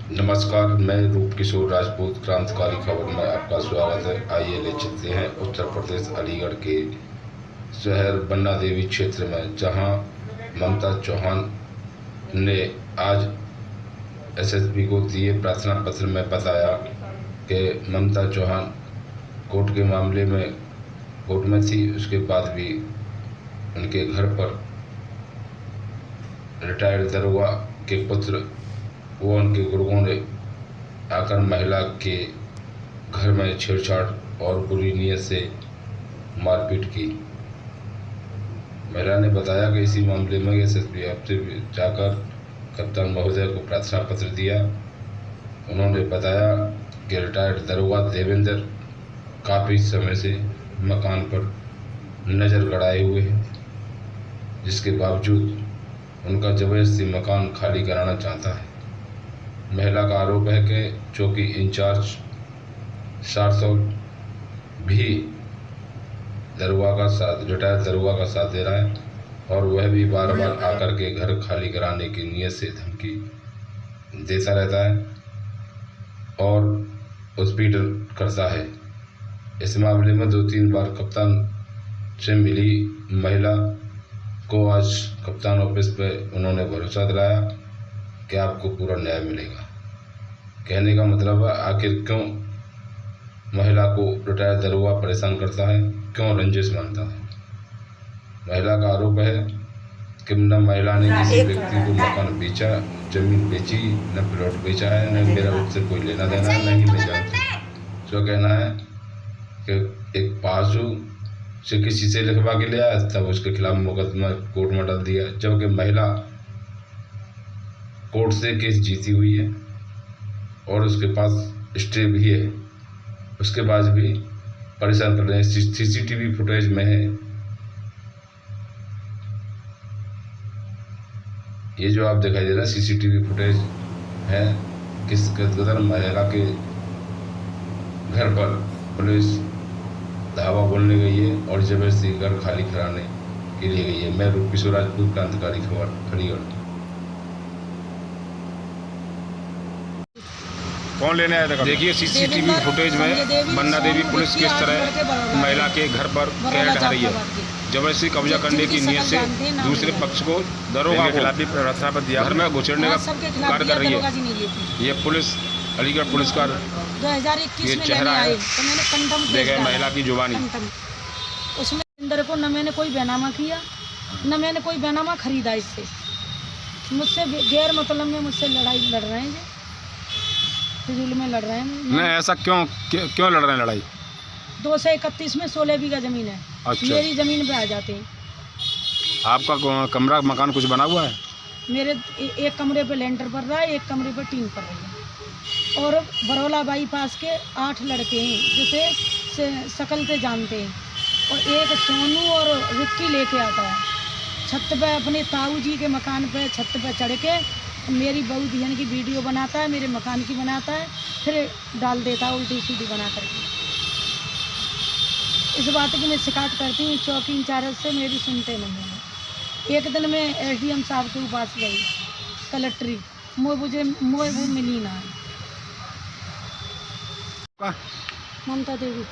नमस्कार, मैं रूप किशोर राजपूत क्रांतिकारी खबर में आपका स्वागत है। आइए ले चलते हैं उत्तर प्रदेश अलीगढ़ के शहर बन्ना देवी क्षेत्र में, जहां ममता चौहान ने आज एसएसपी को दिए प्रार्थना पत्र में बताया कि ममता चौहान कोर्ट के मामले में कोर्ट में थी, उसके बाद भी उनके घर पर रिटायर्ड दरोगा के पुत्र वो उनके गुर्गों ने आकर महिला के घर में छेड़छाड़ और बुरी नीयत से मारपीट की। महिला ने बताया कि इसी मामले में एसएसपी से जाकर कप्तान महोदय को प्रार्थना पत्र दिया। उन्होंने बताया कि रिटायर्ड दरोगा देवेंद्र काफ़ी समय से मकान पर नज़र गड़ाए हुए हैं, जिसके बावजूद उनका ज़बरदस्ती मकान खाली कराना चाहता है। महिला का आरोप है कि चौकी इंचार्ज सारसौल भी रिटायर्ड दरोगा का साथ दे रहा है और वह भी बार बार आकर के घर खाली कराने की नीयत से धमकी देता रहता है और हॉस्पिटल करता है। इस मामले में 2-3 बार कप्तान से मिली महिला को आज कप्तान ऑफिस पे उन्होंने भरोसा दिलाया कि आपको पूरा न्याय मिलेगा। कहने का मतलब है, आखिर क्यों महिला को रिटायर्ड दरोगा परेशान करता है, क्यों रंजिश मानता है। महिला का आरोप है कि न महिला ने किसी व्यक्ति को मकान बेचा, जमीन बेची, न प्लॉट बेचा है, न मेरा उससे कोई लेना देना है, न ही मैं जानती। जो कहना है कि एक पासू से किसी से लिखवा के ले आया, तब उसके खिलाफ मुकदमा कोर्ट में डाल दिया, जबकि महिला कोर्ट से केस जीती हुई है और उसके पास स्टे भी है। उसके बाद भी परेशान कर रहे हैं। सीसीटीवी फुटेज में है। ये जो आप दिखाई दे रहा है सीसीटीवी फुटेज है, किस कदर महिला के घर पर पुलिस धावा बोलने गई है और जबरदस्ती घर खाली कराने के लिए गई है। मैं रूप किशोर राजपूत, क्रांतिकारी खबर, अलीगढ़। कौन लेने आया था? देखिए सीसीटीवी फुटेज में बन्ना देवी पुलिस किस तरह महिला के घर पर कहर ढा रही है। जबरदस्ती कब्जा करने की नीयत से दूसरे पक्ष को दरोगा के खिलाफ भी प्रार्थना पत्र दिया, घर में घुसड़ने का कार्य कर रही है। ये पुलिस अलीगढ़ पुलिस का 2021 ये में चेहरा है। तो मैंने कंडम देखे महिला की जुबानी। उसमें अंदर को न मैंने कोई बैनामा किया, न मैंने कोई बैनामा खरीदा। इससे मुझसे गैर मतलब में मुझसे लड़ाई लड़ रहे हैं, फिजूल में लड़ रहे हैं। नहीं, ऐसा क्यों लड़ रहे हैं लड़ाई? 231 में 16 बीघा जमीन है। अच्छा। मेरी जमीन पे आ जाते हैं। आपका कमरा मकान कुछ बना हुआ है? मेरे एक कमरे पे लेंटर पर रहा है, एक कमरे पर टीन पर रही है। और बरौला बाईपास के 8 लड़के हैं जिसे शकल से जानते हैं, और एक सोनू और रिक्की लेके आता है छत पे अपने ताऊ जी के मकान पे छत पे चढ़ के मेरी बहू दिहन की वीडियो बनाता है, मेरे मकान की बनाता है, फिर डाल देता है उल्टी सीधी बना करके। इस बात की मैं शिकायत करती हूँ चौकी इंचार्ज से, मेरी सुनते नहीं हैं। एक दिन मैं एसडीएम साहब के पास गई कलेक्ट्री, मुझे वो मिली ना। ममता देवी।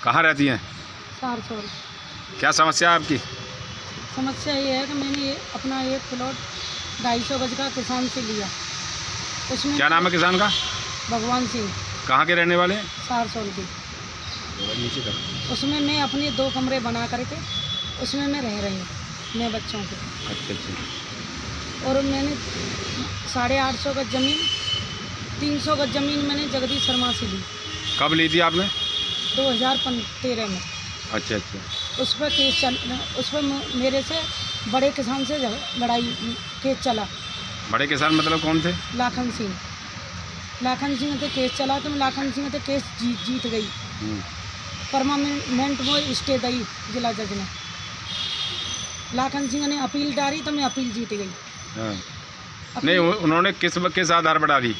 कहाँ रहती हैं? सारसौल। क्या समस्या है आपकी? समस्या ये है कि मैंने अपना एक प्लॉट 250 गज का किसान से लिया। उसमें क्या नाम है किसान का? भगवान सिंह। कहाँ के रहने वाले हैं? सारसौल के। उसमें मैं अपने 2 कमरे बना करके उसमें मैं रह रही हूँ, मैं बच्चों के। अच्छा। और मैंने 850 गज जमीन, 300 गज जमीन मैंने जगदीश शर्मा से ली। कब ली थी आपने? 2013 में। अच्छा। उस पर केस उस पर मेरे से बड़े किसान से लड़ाई केस चला। बड़े किसान मतलब कौन थे? लाखन सिंह से केस चला, तो मैं लाखन सिंह से केस जीत गई। परमानेंट वो स्टे दी जिला जज ने। लाखन सिंह ने अपील डाली तो मैं अपील जीत गई। नहीं, उन्होंने किस आधार पर डाली?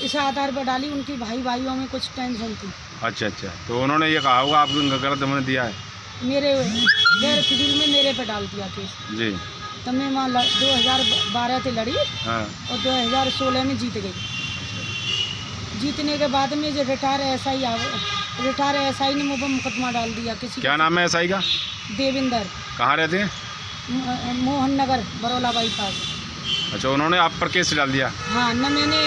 इस आधार पर डाली उनकी भाइयों में कुछ टेंशन थी। अच्छा। तो उन्होंने ये कहा होगा आपको गलत हमने दिया है? मेरे गैर फिजूल में मेरे पे डाल दिया केस। जी। तो मैं वहाँ 2012 से लड़ी हाँ। और 2016 में जीत गई। जीतने के बाद में जो रिटायर एसआई ने मुझ पर मुकदमा डाल दिया। किसी क्या नाम है एसआई का? देवेंद्र, कहाँ रहते हैं? मोहन नगर, बरौला बाईपास। अच्छा, उन्होंने आप पर केस डाल दिया? हाँ, न मैंने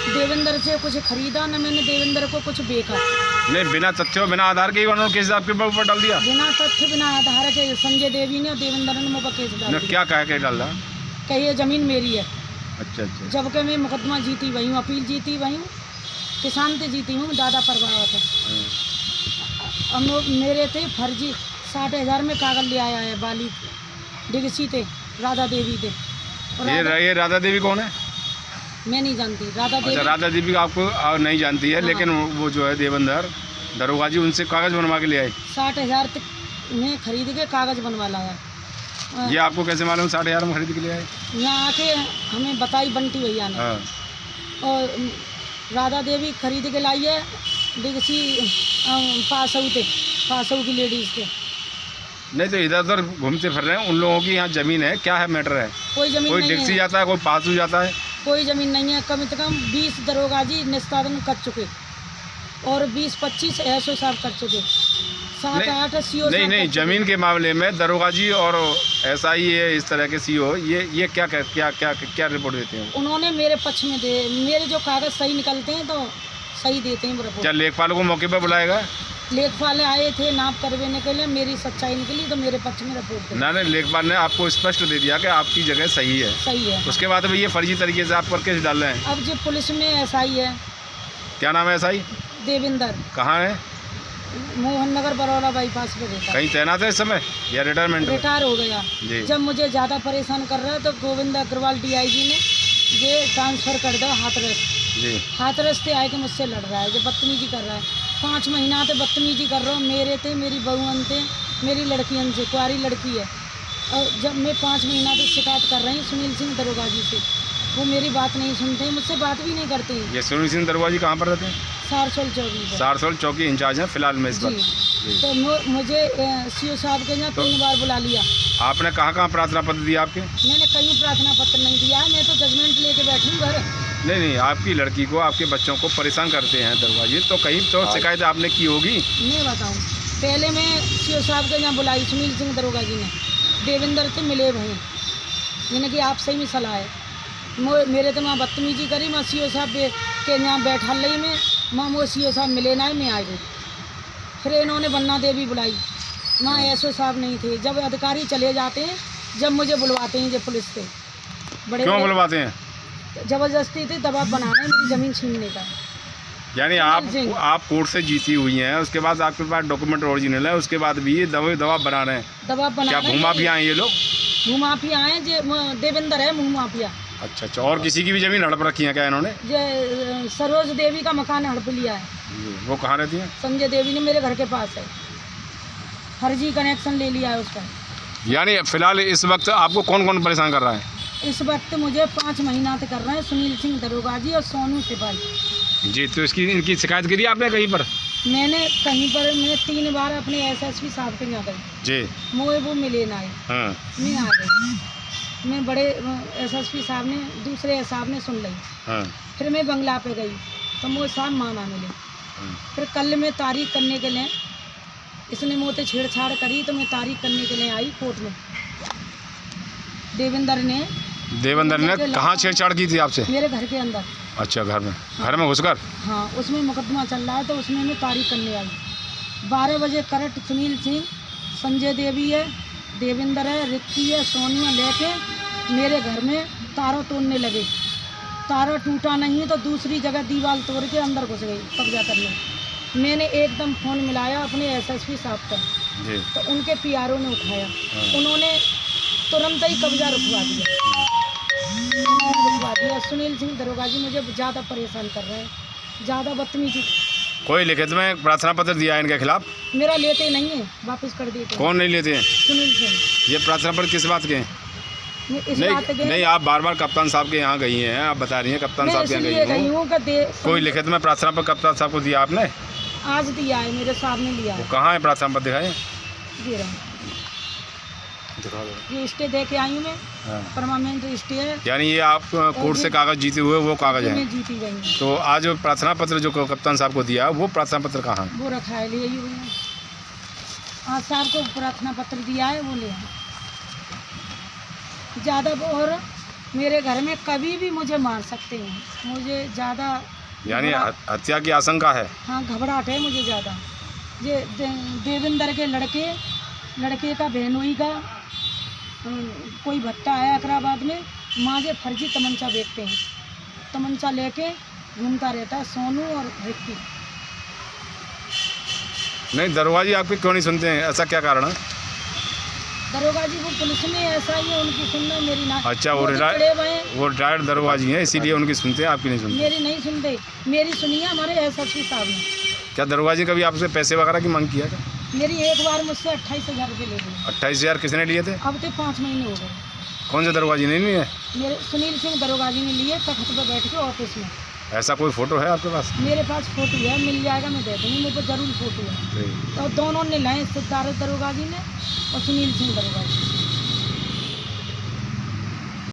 देवेंद्र से कुछ खरीदा, न मैंने देवेंद्र को कुछ बेचा। नहीं, बिना तथ्यों बिना आधार के ही उन्होंने केस आपके ऊपर डाल दिया? बिना तथ्य बिना आधार के संजय देवी ने और देवेंद्र ने मुझ पर केस डाल दिया। क्या कह के डाल रहा? कि ये ज़मीन मेरी है। अच्छा अच्छा। जबकि मैं मुकदमा जीती वही हूँ, अपील जीती वही हूँ, किसान से जीती हूँ, ज़्यादा प्रभावित है। अब मेरे थे फर्जी 60,000 में कागज ले आया है बाली डिगसी थे, राधा देवी थे। ये राधा देवी कौन है? मैं नहीं जानती राधा देवी। अच्छा, राधा देवी का आपको नहीं जानती है। हाँ। लेकिन वो जो है देवेंद्र दरोगा जी, उनसे कागज बनवा के ले आए। 60,000 में खरीद के कागज बनवा लाया। ये आपको कैसे मालूम 60,000 में खरीद के ले आए? यहाँ आके हमें बताई बंटी भैया ने। हाँ। और राधा देवी खरीद के लाई है डिगसी पासऊ की लेडीज़ के। नहीं तो इधर उधर घूमते फिर रहे हैं, उन लोगों की यहाँ ज़मीन है। क्या है मैटर है? कोई ज़मीन कोई नहीं है। डिगसी जाता है, कोई पासू जाता है। कोई ज़मीन नहीं है। कम से कम 20 दरोगा जी निस्तारण कर चुके और 20-25 एसओ साहब कर चुके, 7-8 सीओ। नहीं, ज़मीन के मामले में दरोगा जी और एसआई ये इस तरह के सीओ ये क्या रिपोर्ट देते हैं? उन्होंने मेरे पक्ष में दे, मेरे जो कागज़ सही निकलते हैं तो सही देते हैं रिपोर्ट। क्या लेखपाल को मौके पर बुलाएगा? लेखपाल आए थे नाप करवाने के लिए, मेरी सच्चाई निकली तो मेरे पक्ष में रिपोर्ट दी। नहीं, लेखपाल ने आपको स्पष्ट दे दिया कि आपकी जगह सही है। सही है। उसके बाद भी ये फर्जी तरीके से आप पर केस डाल रहे हैं। अब जो पुलिस में एसआई है। क्या नाम है एसआई? देवेंद्र। कहाँ है? मोहन नगर, बरौला बाईपास पे रहता है। कहीं तैनात है इस समय या रिटायरमेंट? रिटायर हो गया। जब मुझे ज़्यादा परेशान कर रहा है तो गोविंद अग्रवाल DIG ने ये ट्रांसफ़र कर दो हाथरस से आए के मुझसे लड़ रहा है, जो बदतमीजी कर रहा है। 5 महीना से बदतमीजी कर रहा हूँ। मेरे थे, मेरी बहुअन थे, मेरी लड़कियन से, कुआरी लड़की है। और जब मैं 5 महीना से शिकायत कर रही हूँ सुनील सिंह दरोगा जी से, वो मेरी बात नहीं सुनते, मुझसे बात भी नहीं करते। ये सुनील सिंह दरोगा जी कहाँ पर रहते हैं? सारसोल चौकी। सारसोल चौकी इंचार्ज हैं फिलहाल में इस वक्त। तो मुझे CO साहब के यहाँ 3 बार बुला लिया। आपने कहाँ प्रार्थना पत्र दिया आपके? मैंने कहीं प्रार्थना पत्र नहीं दिया है, मैं तो जजमेंट लेके बैठी हूँ घर। नहीं, आपकी लड़की को, आपके बच्चों को परेशान करते हैं दरोगा जी, तो कहीं तो शिकायत आपने की होगी। मैं बताऊँ, पहले मैं CO साहब के यहाँ बुलाई सुनील सिंह दरोगा जी ने, देवेंद्र से मिले भाई, यानी कि आप सही में सलाह है। मेरे तो वहाँ बदतमीजी करी, मैं CO साहब के यहाँ बैठा रही, मैं वो CO साहब मिले ना, मैं आ गई। फिर इन्होंने बन्ना देवी बुलाई, वहाँ एसओ साहब नहीं थे। जब अधिकारी चले जाते हैं, जब मुझे बुलवाते हैं, जब पुलिस से बड़े क्यों बुलवाते हैं? ज़बरदस्ती थे दबाव बना रहे हैं मेरी ज़मीन छीनने का। यानी आप कोर्ट से जीती हुई हैं, उसके बाद आपके पास डॉक्यूमेंट ओरिजिनल है, उसके बाद भी ये दबाव बना रहे हैं। दबाव बना क्या भूमाफिया हैं ये लोग? भूमाफिया हैं, जो देवेंद्र है भूमाफिया। अच्छा। और किसी की भी जमीन हड़प रखी है क्या इन्होंने? सरोज देवी का मकान हड़प लिया है। वो कहाँ रहती है? संजय देवी ने मेरे घर के पास है, फर्जी कनेक्शन ले लिया है उसका। यानी फिलहाल इस वक्त आपको कौन कौन परेशान कर रहा है? इस वक्त मुझे 5 महीना से कर रहे हैं सुनील सिंह दरोगा जी और सोनू सिपाही जी। तो इनकी शिकायत करी आपने कहीं पर? मैंने कहीं पर, मैं 3 बार अपने SSP साहब के यहाँ गई जी, मुझे वो मिले ना आए। हाँ। मैं आ गई, मैं बड़े SSP साहब ने, दूसरे साहब ने सुन ली। हाँ। फिर मैं बंगला पे गई तो मुझे साहब माना मिले। फिर कल मैं तारीख करने के लिए, इसने मुझसे छेड़छाड़ करी तो मैं तारीख करने के लिए आई कोर्ट में। देवेंद्र ने कहाँ छेड़छाड़ की थी आपसे? मेरे घर के अंदर। अच्छा, घर में घुसकर? हाँ, उसमें मुकदमा चल रहा है तो उसमें मैं तारीख करने आई। 12 बजे करेक्ट सुनील सिंह, संजय देवी है, देवेंद्र है, रिक्की है, सोनिया लेके मेरे घर में तारों तोड़ने लगे। तारा टूटा नहीं तो दूसरी जगह दीवार तोड़ के अंदर घुस गई कब्जा करने। मैंने एकदम फ़ोन मिलाया अपने SSP साहब का, तो उनके PRO ने उठाया। उन्होंने तुरंत ही कब्जा रुकवा दिया। सुनील सिंह दरोगा जी मुझे ज़्यादा परेशान कर रहे हैं, ज़्यादा बदतमीजी। कोई लिखित में प्रार्थना पत्र दिया है इनके खिलाफ? मेरा लेते नहीं है, वापस कर देते। कौन नहीं लेते हैं? सुनील सिंह। ये प्रार्थना पत्र किस बात के हैं? नहीं, आप बार कप्तान साहब के यहाँ गई हैं, आप बता रही हैं कप्तान साहब के यहाँ गई हूँ। कोई लिखित में प्रार्थना पत्र कप्तान साहब को दिया आपने? आज दिया है, मेरे साहब ने लिया है। कहाँ है प्रार्थना पत्र? दिखाए। दिखा दो। ये स्टे दे के आई हूँ मैं, हाँ। परमानेंट स्टे है। यानी ये आप कोर्ट से कागज जीते हुए वो कागज जो हैं। मैं जीती गई हूँ। तो आज प्रार्थना पत्र जो कप्तान साहब को दिया वो प्रार्थना पत्र कहाँ है? वो रखा है, ले आज साहब को प्रार्थना पत्र दिया है, वो ले आए। ज़्यादा और मेरे घर में कभी भी मुझे मार सकते हैं, मुझे ज़्यादा यानी हत्या की आशंका है। हाँ, घबराहट है मुझे ज़्यादा। ये देवेंद्र के लड़के का बहनोई का कोई भट्टा है अकराबाद में, माजे फर्जी तमंचा बेचते हैं, तमंचा लेके घूमता रहता है सोनू और विक्की। नहीं, दरोगा जी आपके क्यों नहीं सुनते हैं, ऐसा क्या कारण है? दरोगा जी वो पुलिस में ऐसा ही है, उनकी सुनना मेरी ना। अच्छा, वो रिटायर्ड दरोगा जी हैं, इसीलिए उनकी सुनते हैं, आपकी नहीं सुनते? मेरी नहीं सुनते, मेरी सुनिए हमारे एसएसपी साहब ने। क्या दरोगा जी कभी आपसे पैसे वगैरह की मांग किया क्या? मेरी एक बार मुझसे 28,000 रुपये ले लिए। 28,000 किसने लिए थे? अब तो 5 महीने हो गए। कौन से दरोगा जी ने लिए? मेरे सुनील सिंह दरोगा जी ने लिए, तख्त पर बैठ के ऑफिस में। ऐसा कोई फोटो है आपके पास? मेरे पास फोटो है, मिल जाएगा, मैं दे दूँगी, मेरे पास जरूर फोटो है। तो दोनों ने लाए, सिद्धार्थ दरोगा जी ने और सुनील सिंह दरोगा जी।